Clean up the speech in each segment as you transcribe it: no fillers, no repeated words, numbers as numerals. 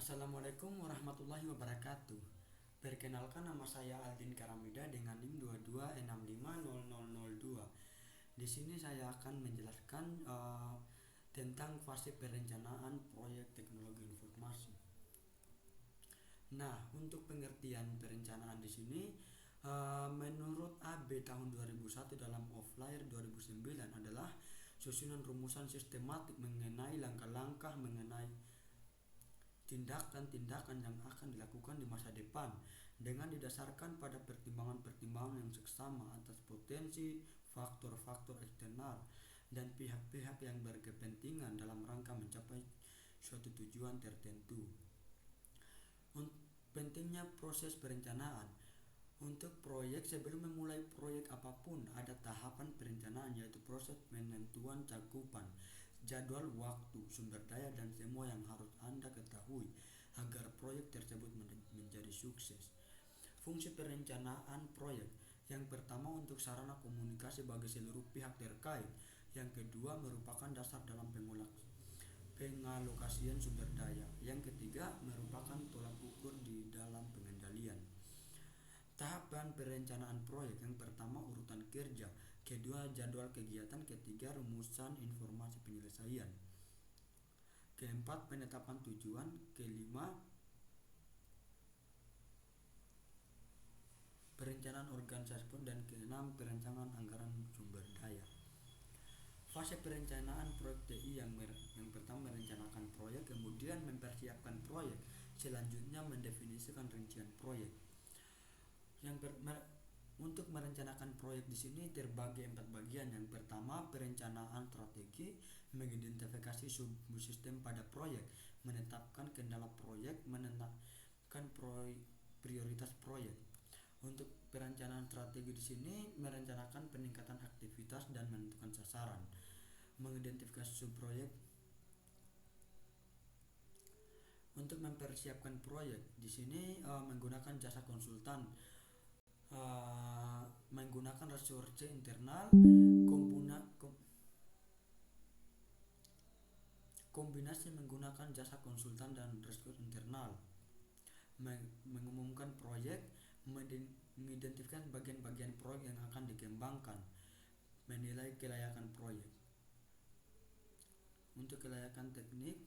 Assalamualaikum warahmatullahi wabarakatuh. Perkenalkan, nama saya Aldin Karamida dengan NIM 22650002. Di sini saya akan menjelaskan tentang fase perencanaan proyek teknologi informasi. Nah, untuk pengertian perencanaan di sini menurut AB tahun 2001 dalam Offlayer 2009 adalah susunan rumusan sistematik mengenai langkah-langkah mengenai tindakan-tindakan yang akan dilakukan di masa depan dengan didasarkan pada pertimbangan-pertimbangan yang seksama atas potensi, faktor-faktor eksternal, dan pihak-pihak yang berkepentingan dalam rangka mencapai suatu tujuan tertentu. Pentingnya proses perencanaan. Untuk proyek, sebelum memulai proyek apapun ada tahapan perencanaan, yaitu proses penentuan cakupan, jadwal waktu, sumber daya, dan semua yang harus Anda ketahui agar proyek tersebut menjadi sukses. Fungsi perencanaan proyek: yang pertama, untuk sarana komunikasi bagi seluruh pihak terkait. Yang kedua, merupakan dasar dalam pengalokasian sumber daya. Yang ketiga, merupakan tolak ukur di dalam pengendalian. Tahapan perencanaan proyek: yang pertama, urutan kerja; kedua, jadwal kegiatan; ketiga, rumusan informasi penyelesaian; keempat, penetapan tujuan; kelima, perencanaan organisasi; dan keenam, perencanaan anggaran sumber daya. Fase perencanaan proyek TI: yang pertama, merencanakan proyek, kemudian mempersiapkan proyek, selanjutnya mendefinisikan rincian proyek. Untuk merencanakan proyek di sini terbagi 4 bagian. Yang pertama, perencanaan strategi, mengidentifikasi subsistem pada proyek, menetapkan kendala proyek, menentukan prioritas proyek. Untuk perencanaan strategi di sini merencanakan peningkatan aktivitas dan menentukan sasaran, mengidentifikasi subproyek. Untuk mempersiapkan proyek di sini menggunakan jasa konsultan, menggunakan resource internal, kombinasi menggunakan jasa konsultan dan resource internal, mengumumkan proyek, mengidentifikasi bagian-bagian proyek yang akan dikembangkan, menilai kelayakan proyek. Untuk kelayakan teknik,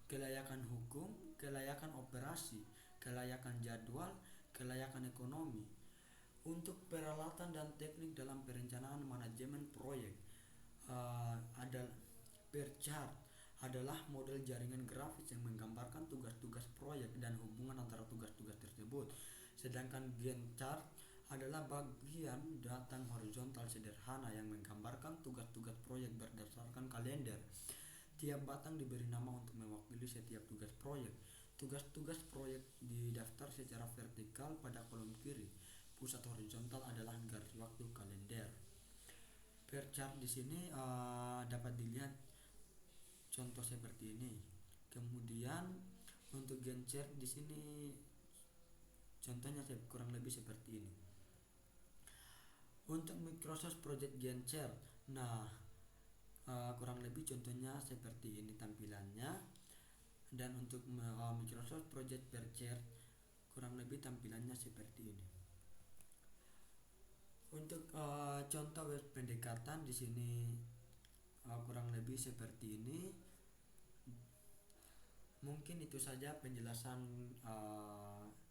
kelayakan hukum, kelayakan operasi, kelayakan jadwal, kelayakan ekonomi. Untuk peralatan dan teknik dalam perencanaan manajemen proyek, ada per-chart adalah model jaringan grafis yang menggambarkan tugas-tugas proyek dan hubungan antara tugas-tugas tersebut. Sedangkan Gantt chart adalah bagian datang horizontal sederhana yang menggambarkan tugas-tugas proyek berdasarkan kalender. Tiap batang diberi nama untuk mewakili setiap tugas proyek. Tugas-tugas proyek didaftar secara vertikal pada kolom kiri. Pusat horizontal adalah garis waktu kalender. Per chart di sini dapat dilihat contoh seperti ini. Kemudian untuk Gantt chart di sini contohnya kurang lebih seperti ini. Untuk Microsoft Project Gantt chart, kurang lebih contohnya seperti ini tampilannya. Dan untuk Microsoft Project Per chart kurang lebih tampilannya seperti ini. Untuk contoh pendekatan di sini kurang lebih seperti ini. Mungkin itu saja penjelasan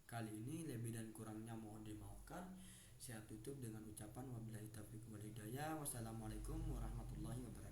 kali ini. Lebih dan kurangnya mohon dimaafkan. Saya tutup dengan ucapan wabillahi taufiq wal hidayah. Wassalamualaikum warahmatullahi wabarakatuh.